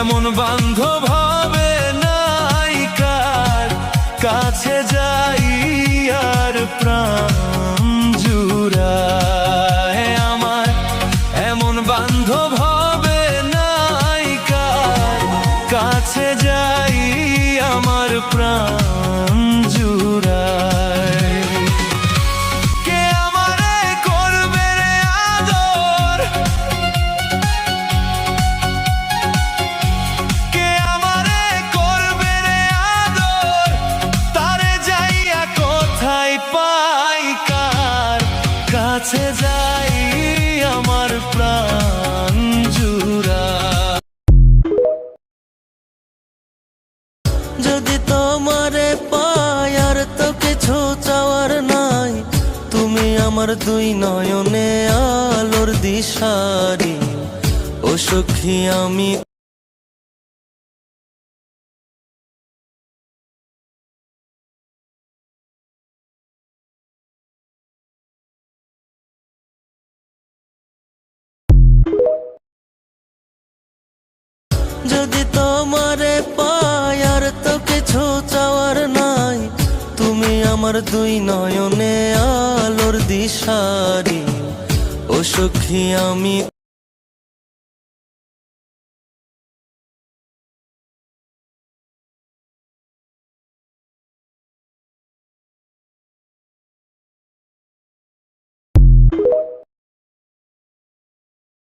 এমন বান্ধব হবে নাই কার কাছে যাই আর প্রাণ জুড়ায় আমার। এমন বান্ধব হবে নাই কার কাছে যাই আমার প্রাণ জুড়ায়। কে আমারে করবে রে আদর, কে আমারে করবে রে আদর, তারে যাইয়া কোথায় পাই কার কাছে যাই আমার প্রাণ জুড়ায়। যদি তোমারে পাই আর তো কিছু চাওয়ার নাই, তুমি আমার দুই নয়নে আলোর দিশারি। ও সখী আমি যদি তোমারে পাই আর তো কিছু চাওয়ার নাই, তুমি আমার দুই নয়নে আলোর দিশারি। ও সখী আমি